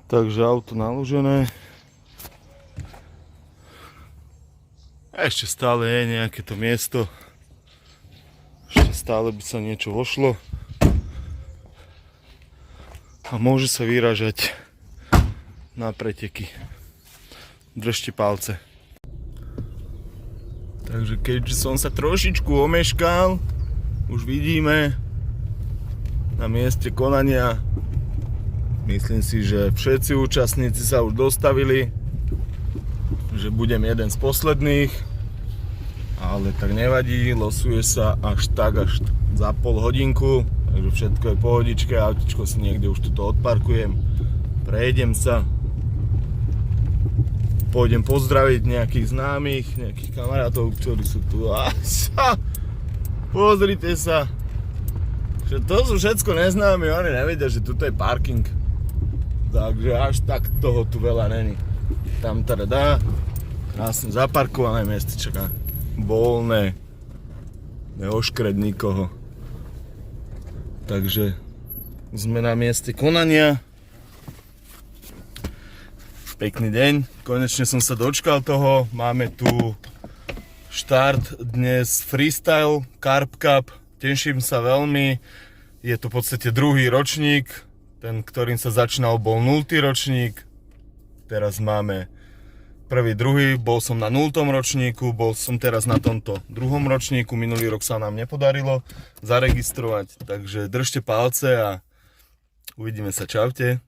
Takže auto naložené. Ešte stále je nejaké to miesto. Ešte stále by sa niečo vošlo. A môže sa vyražať na preteky. Držte palce. Takže keďže som sa trošičku omeškal, už vidíme na mieste konania. Myslím si, že všetci účastníci sa už dostavili, že budem jeden z posledných, ale tak nevadí, losuje sa až za pol hodinku, takže všetko je pohodičke, autičko si niekde už tuto odparkujem, prejdem sa, pôjdem pozdraviť nejakých známych, nejakých kamarátov, ktorí sú tu. Pozrite sa, že to sú všetko neznámi, oni nevedia, že tuto je parking. Takže až tak toho tu veľa není. Tam teda dá, krásne zaparkované miestečka, voľné, neoškred nikoho. Takže sme na mieste konania. Pekný deň, konečne som sa dočkal toho, máme tu štart dnes Freestyle Carb Cup, teším sa veľmi, je to v podstate druhý ročník, ten, ktorým sa začínal, bol 0. ročník, teraz máme prvý, druhý, bol som na 0. ročníku, bol som teraz na tomto druhom ročníku, minulý rok sa nám nepodarilo zaregistrovať, takže držte palce a uvidíme sa, čaute.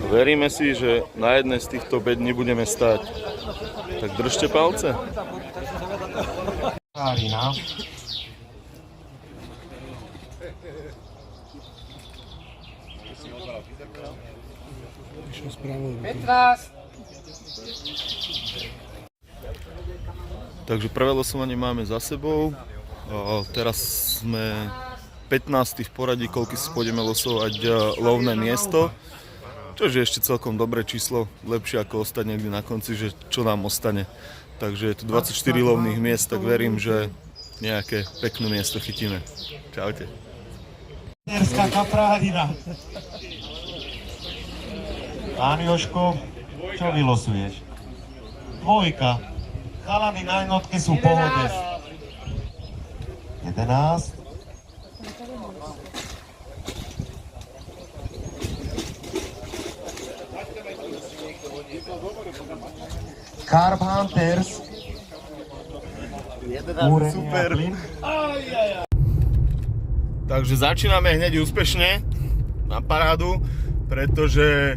Veríme si, že na jednej z týchto bední budeme stať. Tak držte palce. Takže prvé losovanie máme za sebou. Teraz sme 15. v poradí, koľko si pôjdeme losovať lovné miesto. Čo je ešte celkom dobré číslo, lepšie ako ostať niekde na konci, že čo nám ostane. Takže je tu 24 lovných miest, tak verím, že nejaké pekné miesto chytíme. Čaute. Pán Jožko, čo vylosuješ? Dvojka. Chalany na jednotke sú v pohode. 11. Carb Hunters. Super. Takže začíname hneď úspešne na parádu, pretože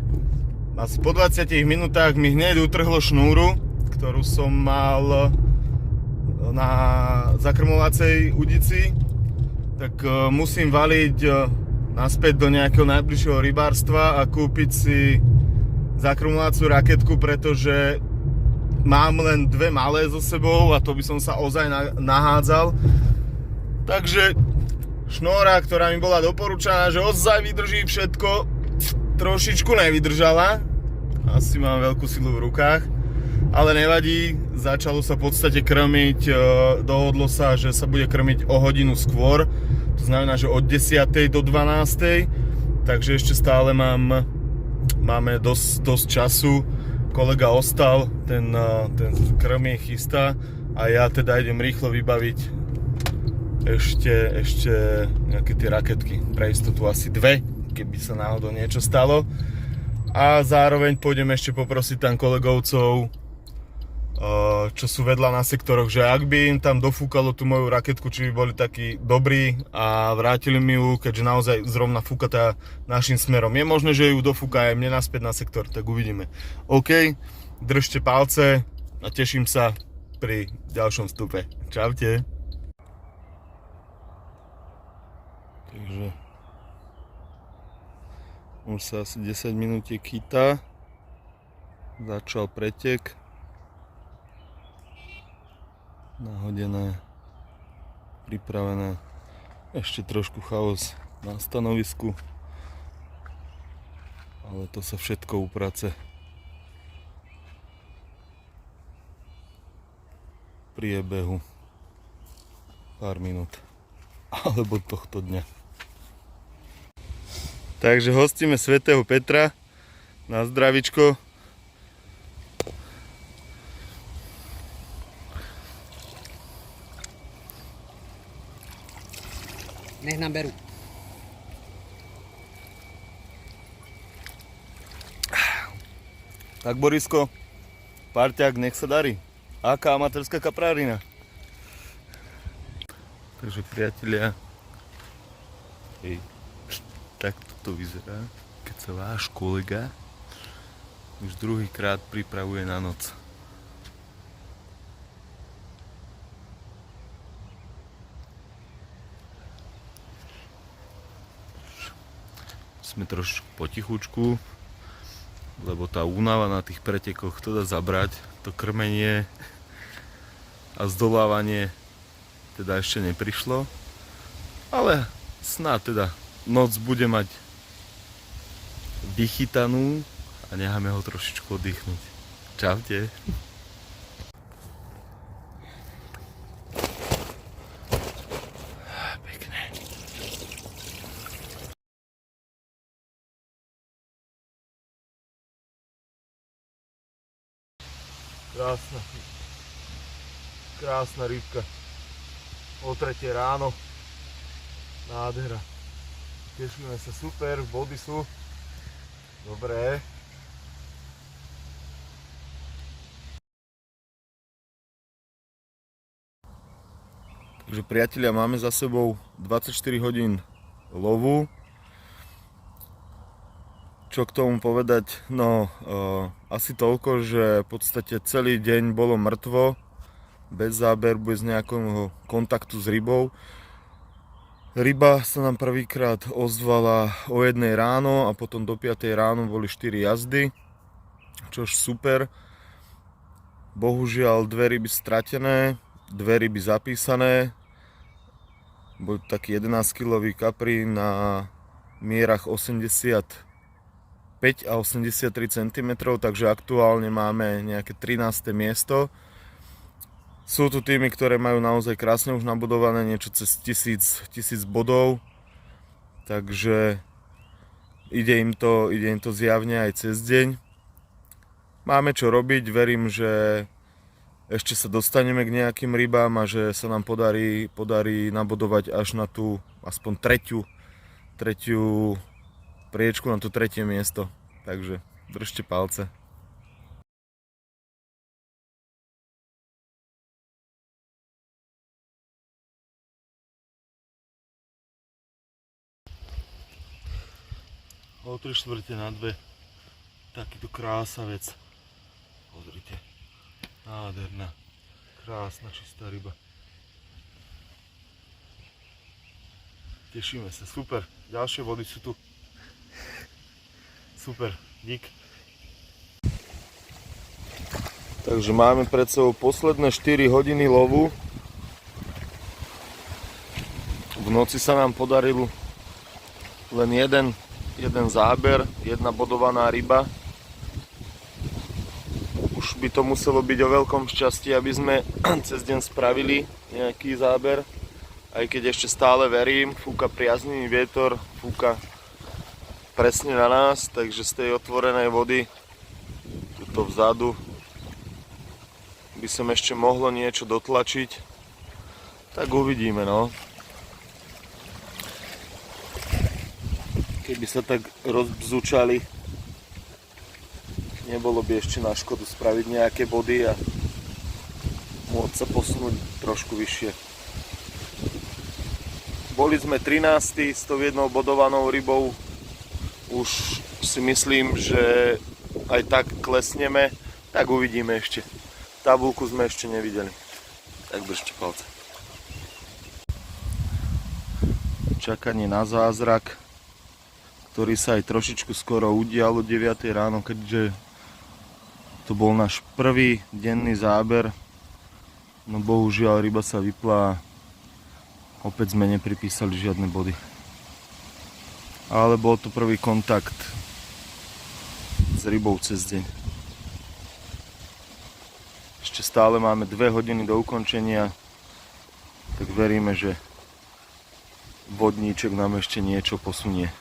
asi po 20 minútach mi hneď utrhlo šnúru, ktorú som mal na zakrmovacej udici, tak musím valiť naspäť do nejakého najbližšieho rybárstva a kúpiť si zakrmovacú raketku, pretože mám len dve malé so sebou a to by som sa ozaj nahádzal. Takže šnóra, ktorá mi bola doporučená, že ozaj vydrží všetko, trošičku nevydržala. Asi mám veľkú silu v rukách, ale nevadí, začalo sa v podstate krmiť, dohodlo sa, že sa bude krmiť o hodinu skôr, to znamená, že od 10. do 12. Takže ešte stále máme dosť času. Kolega ostal, ten krm je chystá a ja teda idem rýchlo vybaviť ešte nejaké tie raketky, pre istotu asi dve, keby sa náhodou niečo stalo. A zároveň pôjdem ešte poprosiť tam kolegovcov, čo sú vedľa na sektoroch, že ak by im tam dofúkalo tú moju raketku, či by boli takí dobrí a vrátili mi ju, keďže naozaj zrovna fúkatá našim smerom. Je možné, že ju dofúka aj mne naspäť na sektor, tak uvidíme. OK, držte palce a teším sa pri ďalšom vstupe. Čaute. Takže už sa asi 10 minútiek chytá. Začal pretek. Nahodené pripravené. Ešte trošku chaos na stanovisku, ale to sa všetko uprace v priebehu pár minút alebo tohto dňa. Takže hostíme svätého Petra. Na zdravičko. Nech nám berú. Tak Borisko, parťák, nech sa darí. Aká amatérska kaprárina. Takže priatelia, takto to vyzerá, keď sa váš kolega už druhýkrát pripravuje na noc. Sme trošku potichučku, lebo tá únava na tých pretekoch to dá zabrať, to krmenie a zdolávanie teda ešte neprišlo, ale snáď teda noc bude mať vychytanú a necháme ho trošičku oddychnúť. Čaute. Pekné. Krásna rybka. O 3 ráno. Nádhera. Tešíme sa, super, body sú dobré. Takže priatelia, máme za sebou 24 hodín lovu. Čo k tomu povedať? No, asi toľko, že v podstate celý deň bolo mŕtvo, bez záberu, bez nejakého kontaktu s rybou. Ryba sa nám prvýkrát ozvala o 1 ráno a potom do 5 ráno boli 4 jazdy, čož super. Bohužiaľ 2 ryby stratené, 2 ryby zapísané. Bol taký 11-kilový kaprín na mierach 85 a 83 cm, takže aktuálne máme nejaké 13. miesto. Sú tu týmy, ktoré majú naozaj krásne už nabudované, niečo cez 1000 bodov, takže ide im to zjavne aj cez deň. Máme čo robiť, verím, že ešte sa dostaneme k nejakým rybám a že sa nám podarí nabodovať až na tú aspoň tretiu priečku, na to 3. miesto. Takže držte palce. O 3/4 na 2. Takýto krásavec. Pozrite. Nádherná. Krásna, čistá ryba. Tešíme sa. Super. Ďalšie vody sú tu. Super. Dík. Takže máme pred sebou posledné 4 hodiny lovu. V noci sa nám podaril len jeden záber, jedna bodovaná ryba. Už by to muselo byť o veľkom šťastí, aby sme cez deň spravili nejaký záber. Aj keď ešte stále verím, fúka priaznivý vietor, fúka presne na nás, takže z tej otvorenej vody tuto vzadu by som ešte mohlo niečo dotlačiť. Tak uvidíme, no. Keby sa tak rozbzúčali, nebolo by ešte na škodu spraviť nejaké body a môcť sa posunúť trošku vyššie. Boli sme 13. s tou 1 bodovanou rybou. Už si myslím, že aj tak klesneme, tak uvidíme ešte. Tabuľku sme ešte nevideli. Tak držte palce. Čakanie na zázrak, ktorý sa aj trošičku skoro udial o 9 ráno, keďže to bol náš prvý denný záber. No bohužiaľ ryba sa vypla Opäť sme nepripísali žiadne body. Ale bol to prvý kontakt s rybou cez deň. Ešte stále máme 2 hodiny do ukončenia, tak veríme, že vodníček nám ešte niečo posunie.